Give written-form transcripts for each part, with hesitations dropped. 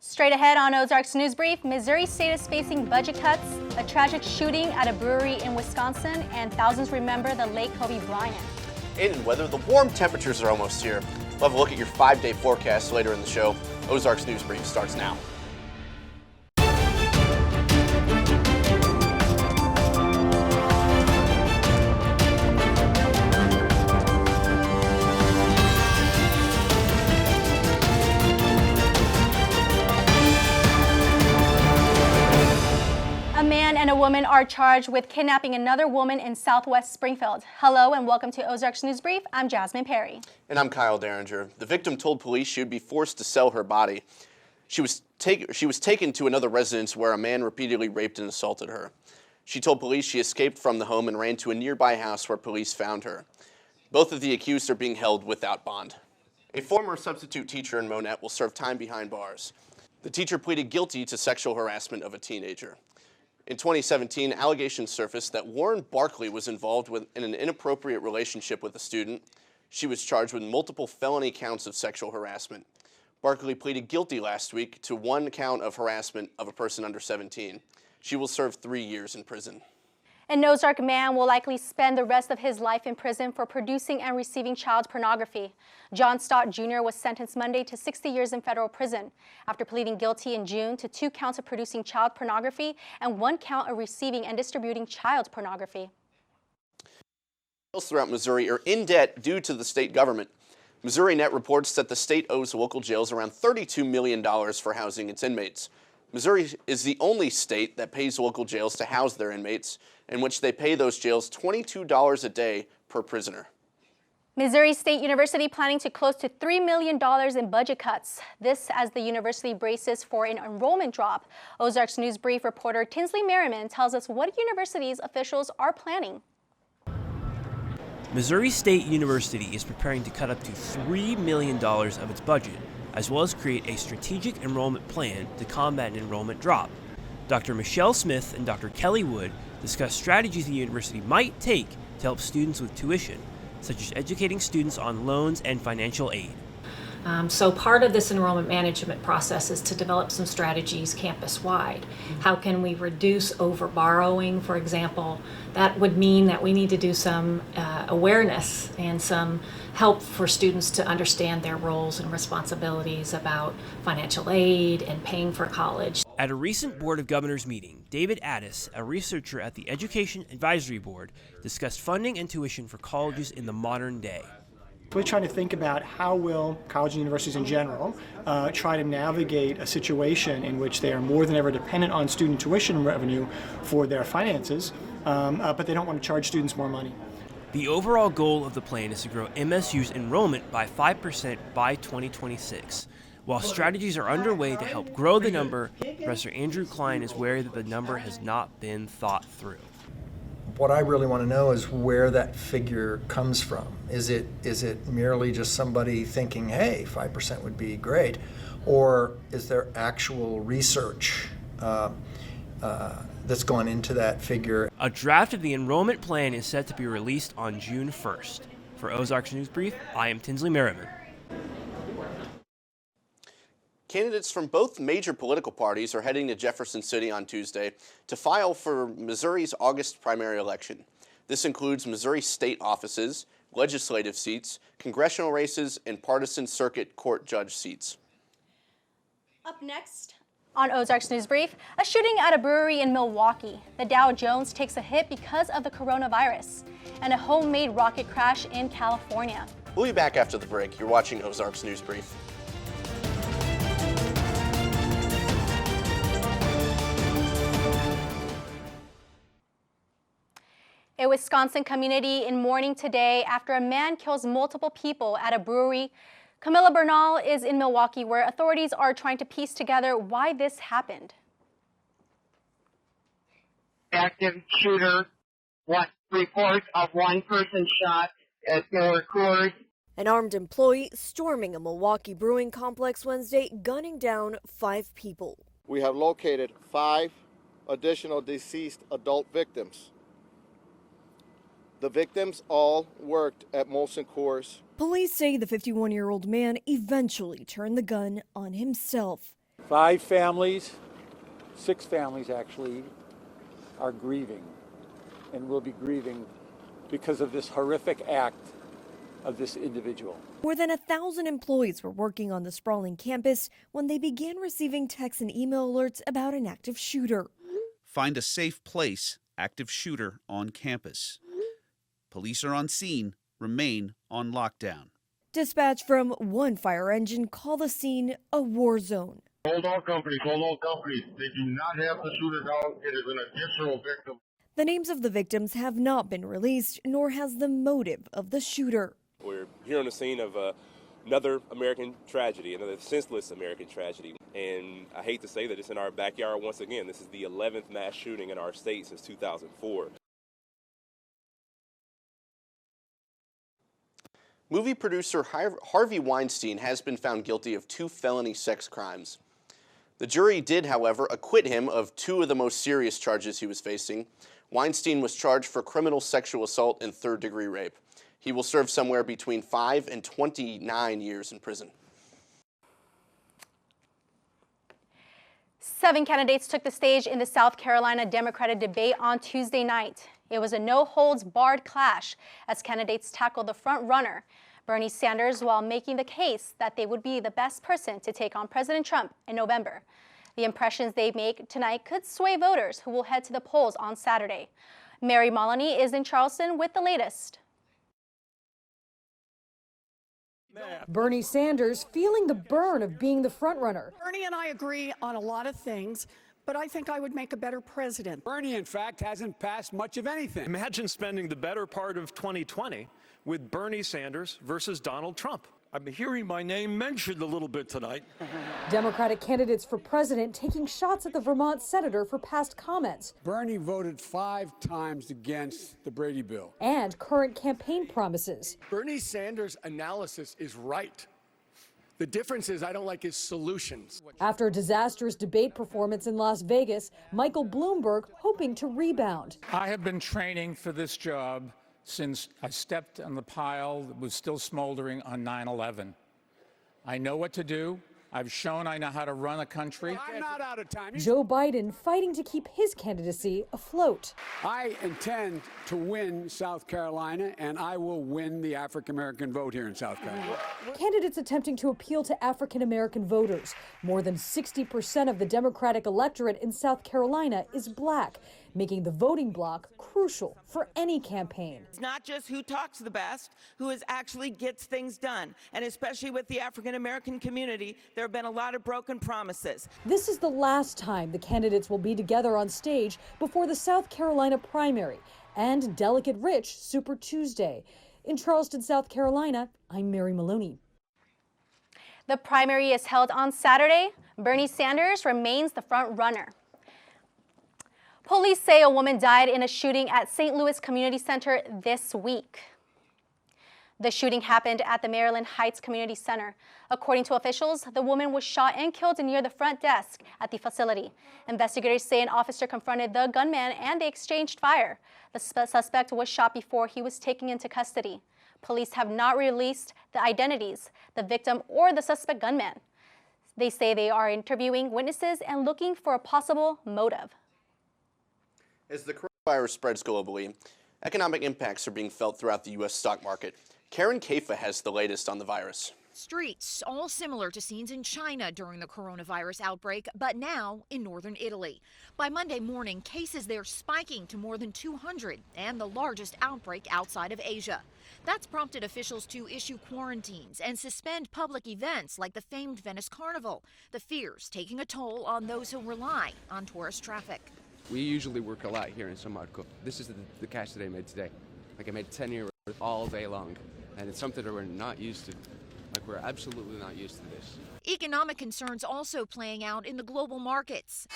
Straight ahead on Ozarks News Brief, Missouri State is facing budget cuts, a tragic shooting at a brewery in Wisconsin, and thousands remember the late Kobe Bryant. And whether the warm temperatures are almost here. We'll have a look at your 5-day forecast later in the show. Ozarks News Brief starts now. A man and a woman are charged with kidnapping another woman in Southwest Springfield. Hello and welcome to Ozarks News Brief. I'm Jasmine Perry. And I'm Kyle Derringer. The victim told police she would be forced to sell her body. She was taken to another residence where a man repeatedly raped and assaulted her. She told police she escaped from the home and ran to a nearby house where police found her. Both of the accused are being held without bond. A former substitute teacher in Monette will serve time behind bars. The teacher pleaded guilty to sexual harassment of a teenager. In 2017, allegations surfaced that Warren Barkley was involved in an inappropriate relationship with a student. She was charged with multiple felony counts of sexual harassment. Barkley pleaded guilty last week to one count of harassment of a person under 17. She will serve 3 years in prison. An Ozark man will likely spend the rest of his life in prison for producing and receiving child pornography. John Stott Jr. was sentenced Monday to 60 years in federal prison after pleading guilty in June to 2 counts of producing child pornography and 1 count of receiving and distributing child pornography. Jails throughout Missouri are in debt due to the state government. Missouri Net reports that the state owes local jails around $32 million for housing its inmates. Missouri is the only state that pays local jails to house their inmates, in which they pay those jails $22 a day per prisoner. Missouri State University planning to close to $3 million in budget cuts. This as the university braces for an enrollment drop. Ozarks News Brief reporter Tinsley Merriman tells us what university's officials are planning. Missouri State University is preparing to cut up to $3 million of its budget, as well as create a strategic enrollment plan to combat an enrollment drop. Dr. Michelle Smith and Dr. Kelly Wood discuss strategies the university might take to help students with tuition, such as educating students on loans and financial aid. So part of this enrollment management process is to develop some strategies campus-wide. How can we reduce over-borrowing, for example? That would mean that we need to do some awareness and some help for students to understand their roles and responsibilities about financial aid and paying for college. At a recent Board of Governors meeting, David Addis, a researcher at the Education Advisory Board, discussed funding and tuition for colleges in the modern day. We're trying to think about how will colleges and universities in general try to navigate a situation in which they are more than ever dependent on student tuition revenue for their finances, but they don't want to charge students more money. The overall goal of the plan is to grow MSU's enrollment by 5% by 2026. While strategies are underway to help grow the number, Professor Andrew Klein is wary that the number has not been thought through. What I really want to know is where that figure comes from. Is it merely just somebody thinking, hey, 5% would be great? Or is there actual research that's gone into that figure? A draft of the enrollment plan is set to be released on June 1st. For Ozarks News Brief, I am Tinsley Merriman. Candidates from both major political parties are heading to Jefferson City on Tuesday to file for Missouri's August primary election. This includes Missouri state offices, legislative seats, congressional races, and partisan circuit court judge seats. Up next on Ozarks News Brief, a shooting at a brewery in Milwaukee. The Dow Jones takes a hit because of the coronavirus, and a homemade rocket crash in California. We'll be back after the break. You're watching Ozarks News Brief. A Wisconsin community in mourning today after a man kills multiple people at a brewery. Camilla Bernal is in Milwaukee, where authorities are trying to piece together why this happened. Active shooter, reports of one person shot at Miller Coors. An armed employee storming a Milwaukee brewing complex Wednesday, gunning down 5 people. We have located 5 additional deceased adult victims. The victims all worked at Molson Coors. Police say the 51-year-old man eventually turned the gun on himself. 5 families, 6 families actually, are grieving and will be grieving because of this horrific act of this individual. More than 1,000 employees were working on the sprawling campus when they began receiving text and email alerts about an active shooter. Find a safe place, active shooter on campus. Police are on scene, remain on lockdown. Dispatch from one fire engine call the scene a war zone. Hold all companies, hold all companies. They do not have the shooter down. It is an additional victim. The names of the victims have not been released, nor has the motive of the shooter. We're here on the scene of another American tragedy, another senseless American tragedy. And I hate to say that it's in our backyard once again. This is the 11th mass shooting in our state since 2004. Movie producer Harvey Weinstein has been found guilty of 2 felony sex crimes. The jury did, however, acquit him of 2 of the most serious charges he was facing. Weinstein was charged for criminal sexual assault and 3rd-degree rape. He will serve somewhere between 5 and 29 years in prison. 7 candidates took the stage in the South Carolina Democratic debate on Tuesday night. It was a no-holds-barred clash as candidates tackled the front-runner, Bernie Sanders, while making the case that they would be the best person to take on President Trump in November. The impressions they make tonight could sway voters who will head to the polls on Saturday. Mary Maloney is in Charleston with the latest. Bernie Sanders feeling the burn of being the frontrunner. Bernie and I agree on a lot of things, but I think I would make a better president. Bernie, in fact, hasn't passed much of anything. Imagine spending the better part of 2020 with Bernie Sanders versus Donald Trump. I'm hearing my name mentioned a little bit tonight. Democratic candidates for president taking shots at the Vermont senator for past comments. Bernie voted 5 times against the Brady bill. And current campaign promises. Bernie Sanders' analysis is right. The difference is I don't like his solutions. After a disastrous debate performance in Las Vegas, Michael Bloomberg hoping to rebound. I have been training for this job since I stepped on the pile that was still smoldering on 9/11. I know what to do. I've shown I know how to run a country. Well, I'm not out of time. Joe Biden fighting to keep his candidacy afloat. I intend to win South Carolina, and I will win the African-American vote here in South Carolina. Candidates attempting to appeal to African-American voters. More than 60% of the Democratic electorate in South Carolina is black, making the voting bloc crucial for any campaign. It's not just who talks the best, who actually gets things done. And especially with the African-American community, there have been a lot of broken promises. This is the last time the candidates will be together on stage before the South Carolina primary and delegate-rich Super Tuesday. In Charleston, South Carolina, I'm Mary Maloney. The primary is held on Saturday. Bernie Sanders remains the front runner. Police say a woman died in a shooting at St. Louis Community Center this week. The shooting happened at the Maryland Heights Community Center. According to officials, the woman was shot and killed near the front desk at the facility. Investigators say an officer confronted the gunman and they exchanged fire. The suspect was shot before he was taken into custody. Police have not released the identities, the victim or the suspect gunman. They say they are interviewing witnesses and looking for a possible motive. As the coronavirus spreads globally, economic impacts are being felt throughout the U.S. stock market. Karen Kaifa has the latest on the virus. Streets, all similar to scenes in China during the coronavirus outbreak, but now in northern Italy. By Monday morning, cases there spiking to more than 200 and the largest outbreak outside of Asia. That's prompted officials to issue quarantines and suspend public events like the famed Venice Carnival. The fears taking a toll on those who rely on tourist traffic. We usually work a lot here in San Marco. This is the cash that I made today. Like I made 10 euros all day long. And it's something that we're not used to. Like we're absolutely not used to this. Economic concerns also playing out in the global markets.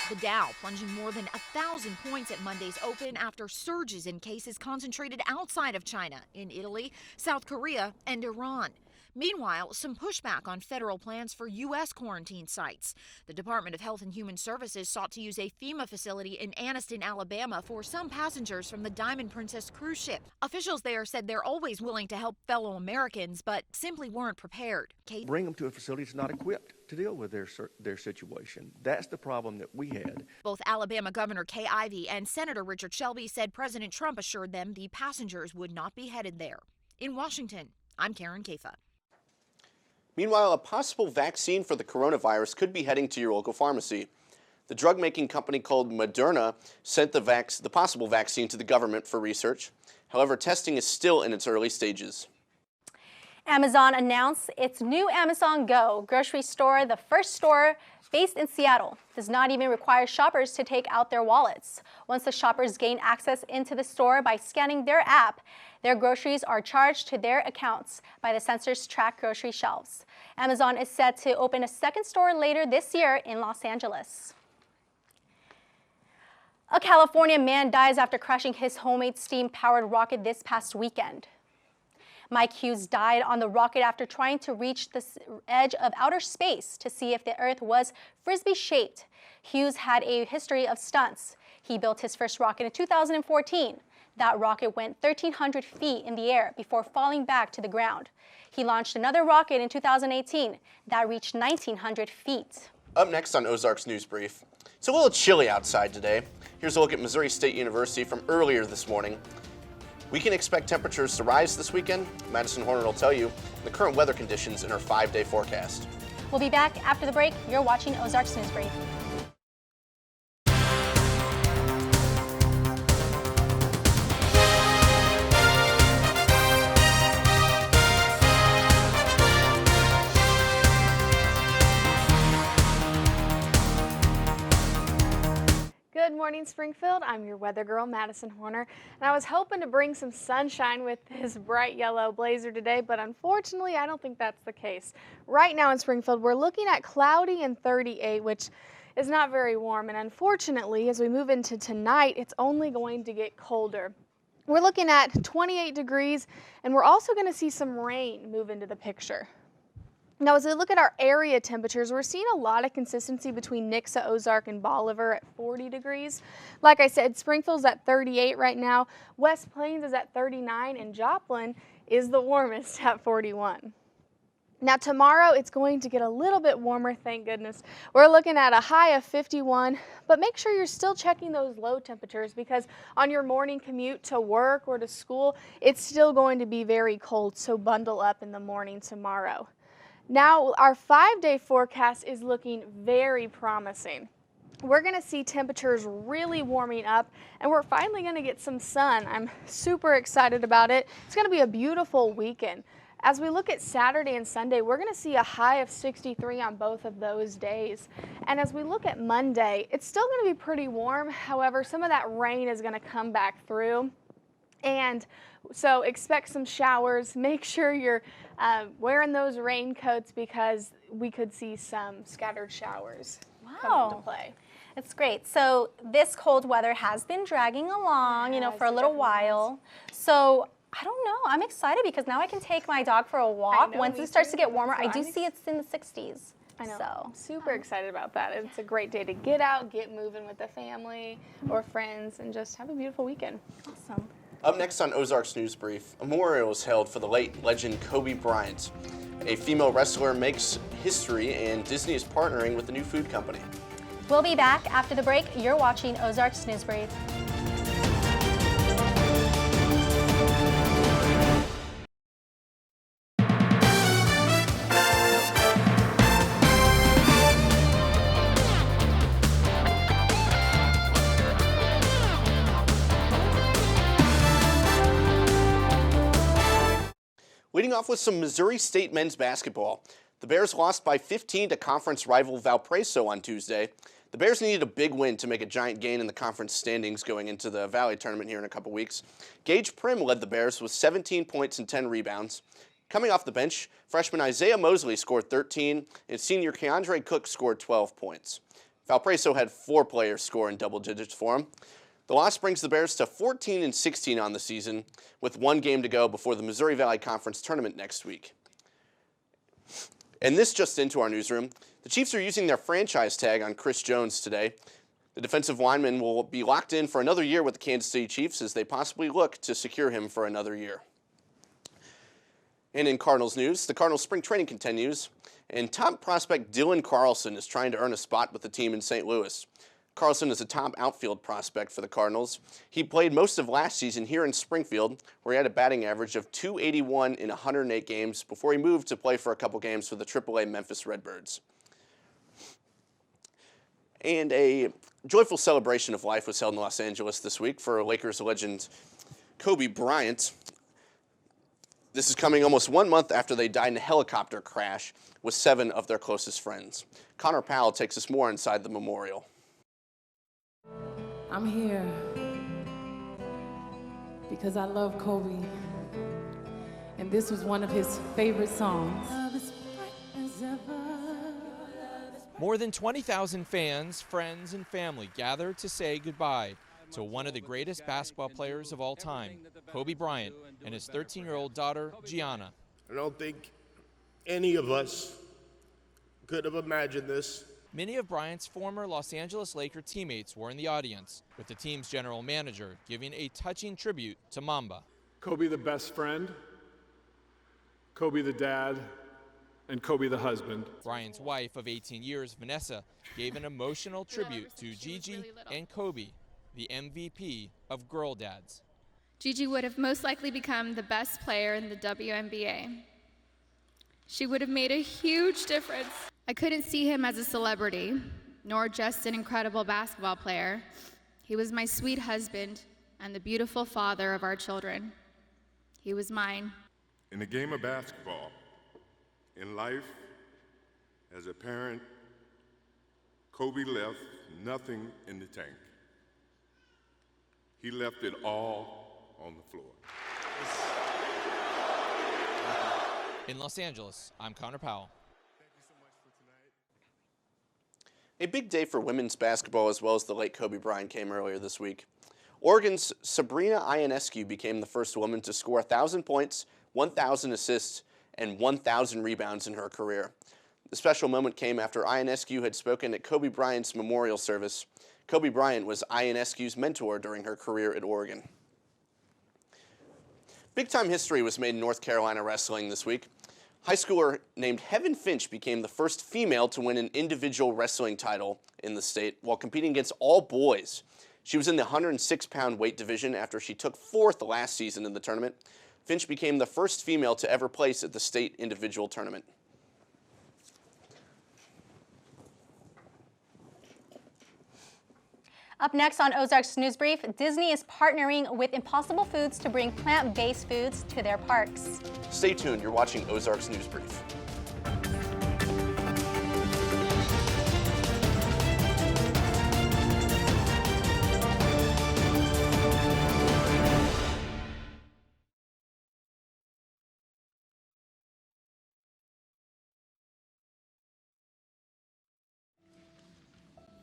The Dow plunging more than 1,000 points at Monday's open after surges in cases concentrated outside of China, in Italy, South Korea, and Iran. Meanwhile, some pushback on federal plans for U.S. quarantine sites. The Department of Health and Human Services sought to use a FEMA facility in Anniston, Alabama for some passengers from the Diamond Princess cruise ship. Officials there said they're always willing to help fellow Americans, but simply weren't prepared. Bring them to a facility that's not equipped to deal with their situation. That's the problem that we had. Both Alabama Governor Kay Ivey and Senator Richard Shelby said President Trump assured them the passengers would not be headed there. In Washington, I'm Karen Kafa. Meanwhile, a possible vaccine for the coronavirus could be heading to your local pharmacy. The drug-making company called Moderna sent the possible vaccine to the government for research. However, testing is still in its early stages. Amazon announced its new Amazon Go grocery store, the first store based in Seattle, does not even require shoppers to take out their wallets. Once the shoppers gain access into the store by scanning their app, their groceries are charged to their accounts by the sensors track grocery shelves. Amazon is set to open a second store later this year in Los Angeles. A California man dies after crashing his homemade steam-powered rocket this past weekend. Mike Hughes died on the rocket after trying to reach the edge of outer space to see if the Earth was frisbee-shaped. Hughes had a history of stunts. He built his first rocket in 2014. That rocket went 1,300 feet in the air before falling back to the ground. He launched another rocket in 2018 that reached 1,900 feet. Up next on Ozarks News Brief, it's a little chilly outside today. Here's a look at Missouri State University from earlier this morning. We can expect temperatures to rise this weekend. Madison Horner will tell you the current weather conditions in her 5-day forecast. We'll be back after the break. You're watching Ozarks News Brief. Good morning, Springfield. I'm your weather girl, Madison Horner, and I was hoping to bring some sunshine with this bright yellow blazer today, but unfortunately, I don't think that's the case. Right now in Springfield, we're looking at cloudy and 38, which is not very warm, and unfortunately, as we move into tonight, it's only going to get colder. We're looking at 28 degrees, and we're also going to see some rain move into the picture. Now, as we look at our area temperatures, we're seeing a lot of consistency between Nixa, Ozark, and Bolivar at 40 degrees. Like I said, Springfield's at 38 right now, West Plains is at 39, and Joplin is the warmest at 41. Now, tomorrow it's going to get a little bit warmer, thank goodness. We're looking at a high of 51, but make sure you're still checking those low temperatures because on your morning commute to work or to school, it's still going to be very cold, so bundle up in the morning tomorrow. Now, our 5-day forecast is looking very promising. We're going to see temperatures really warming up, and we're finally going to get some sun. I'm super excited about it. It's going to be a beautiful weekend. As we look at Saturday and Sunday, we're going to see a high of 63 on both of those days. And as we look at Monday, it's still going to be pretty warm. However, some of that rain is going to come back through. And so expect some showers. Make sure you're wearing those raincoats because we could see some scattered showers come into play. It's great. So this cold weather has been dragging along, for a little while. So I don't know. I'm excited because now I can take my dog for a walk. Once it starts to get warmer, I do see it's in the 60s. I know. So, I'm super excited about that. It's a great day to get out, get moving with the family or friends, and just have a beautiful weekend. Awesome. Up next on Ozarks News Brief, a memorial is held for the late legend Kobe Bryant. A female wrestler makes history, and Disney is partnering with a new food company. We'll be back after the break. You're watching Ozarks News Brief. Leading off with some Missouri State men's basketball. The Bears lost by 15 to conference rival Valparaiso on Tuesday. The Bears needed a big win to make a giant gain in the conference standings going into the Valley tournament here in a couple weeks. Gage Prim led the Bears with 17 points and 10 rebounds. Coming off the bench, freshman Isaiah Mosley scored 13, and senior Keandre Cook scored 12 points. Valparaiso had 4 players score in double digits for him. The loss brings the Bears to 14-16 on the season, with 1 game to go before the Missouri Valley Conference tournament next week. And this just into our newsroom. The Chiefs are using their franchise tag on Chris Jones today. The defensive lineman will be locked in for another year with the Kansas City Chiefs as they possibly look to secure him for another year. And in Cardinals news, the Cardinals spring training continues, and top prospect Dylan Carlson is trying to earn a spot with the team in St. Louis. Carlson is a top outfield prospect for the Cardinals. He played most of last season here in Springfield, where he had a batting average of .281 in 108 games before he moved to play for a couple games for the AAA Memphis Redbirds. And a joyful celebration of life was held in Los Angeles this week for Lakers legend Kobe Bryant. This is coming almost 1 month after they died in a helicopter crash with 7 of their closest friends. Connor Powell takes us more inside the memorial. I'm here because I love Kobe, and this was one of his favorite songs. More than 20,000 fans, friends, and family gathered to say goodbye to one of the greatest basketball players of all time, Kobe Bryant, and his 13-year-old daughter, Gianna. I don't think any of us could have imagined this. Many of Bryant's former Los Angeles Laker teammates were in the audience, with the team's general manager giving a touching tribute to Mamba. Kobe the best friend, Kobe the dad, and Kobe the husband. Bryant's wife of 18 years, Vanessa, gave an emotional tribute to Gigi and Kobe, the MVP of Girl Dads. Gigi would have most likely become the best player in the WNBA. She would have made a huge difference. I couldn't see him as a celebrity, nor just an incredible basketball player. He was my sweet husband and the beautiful father of our children. He was mine. In the game of basketball, in life, as a parent, Kobe left nothing in the tank. He left it all on the floor. In Los Angeles, I'm Connor Powell. A big day for women's basketball as well as the late Kobe Bryant came earlier this week. Oregon's Sabrina Ionescu became the first woman to score 1,000 points, 1,000 assists, and 1,000 rebounds in her career. The special moment came after Ionescu had spoken at Kobe Bryant's memorial service. Kobe Bryant was Ionescu's mentor during her career at Oregon. Big-time history was made in North Carolina wrestling this week. High schooler named Heaven Finch became the first female to win an individual wrestling title in the state while competing against all boys. She was in the 106-pound weight division after she took 4th last season in the tournament. Finch became the first female to ever place at the state individual tournament. Up next on Ozarks News Brief, Disney is partnering with Impossible Foods to bring plant-based foods to their parks. Stay tuned, you're watching Ozarks News Brief.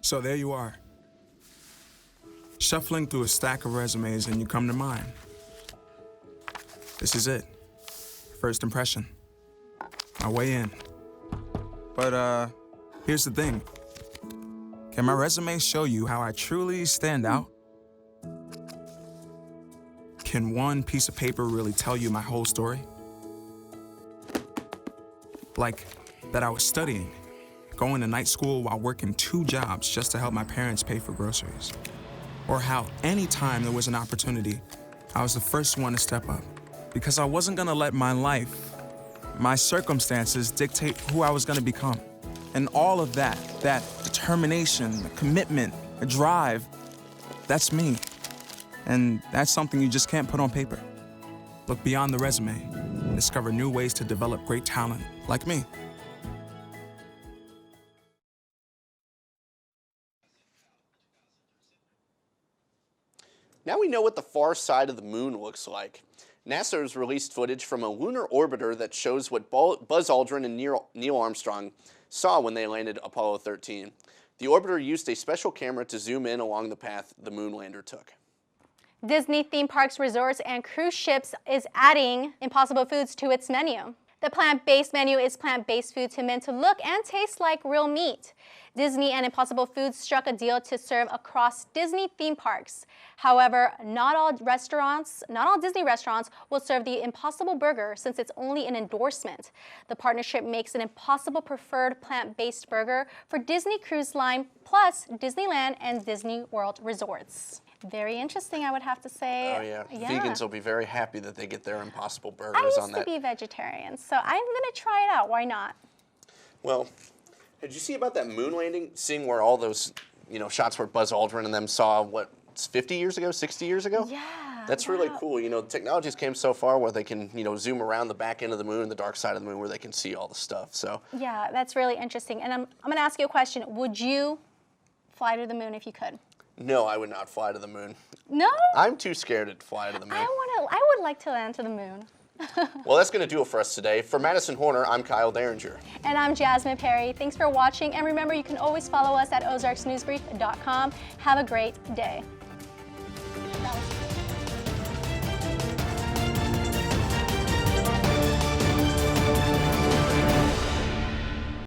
So there you are, shuffling through a stack of resumes and you come to mine. This is it. First impression. My way in. But here's the thing. Can my resume show you how I truly stand out? Can one piece of paper really tell you my whole story? Like that I was studying, going to night school while working 2 jobs just to help my parents pay for groceries. Or how anytime there was an opportunity, I was the first one to step up. Because I wasn't gonna let my life, my circumstances dictate who I was gonna become. And all of that determination, the commitment, the drive, that's me. And that's something you just can't put on paper. Look beyond the resume and discover new ways to develop great talent like me. Now we know what the far side of the moon looks like. NASA has released footage from a lunar orbiter that shows what Buzz Aldrin and Neil Armstrong saw when they landed Apollo 13. The orbiter used a special camera to zoom in along the path the moon lander took. Disney theme parks, resorts, and cruise ships is adding Impossible Foods to its menu. The plant-based menu is plant-based foods meant to look and taste like real meat. Disney and Impossible Foods struck a deal to serve across Disney theme parks. However, not all Disney restaurants will serve the Impossible Burger since it's only an endorsement. The partnership makes an Impossible preferred plant-based burger for Disney Cruise Line, plus Disneyland and Disney World resorts. Very interesting, I would have to say. Oh yeah. Vegans will be very happy that they get their Impossible Burgers I used on that. to be vegetarian, so I'm gonna try it out. Why not? Well, did you see about that moon landing? Seeing where all those, shots where Buzz Aldrin and them saw, 50 years ago, 60 years ago? Yeah. That's really cool. Technology's came so far where they can, zoom around the back end of the moon and the dark side of the moon where they can see all the stuff. So. Yeah, that's really interesting. And I'm gonna ask you a question. Would you fly to the moon if you could? No, I would not fly to the moon. No? I'm too scared to fly to the moon. I would like to land to the moon. Well, that's going to do it for us today. For Madison Horner, I'm Kyle Derringer. And I'm Jasmine Perry. Thanks for watching. And remember, you can always follow us at ozarksnewsbrief.com. Have a great day.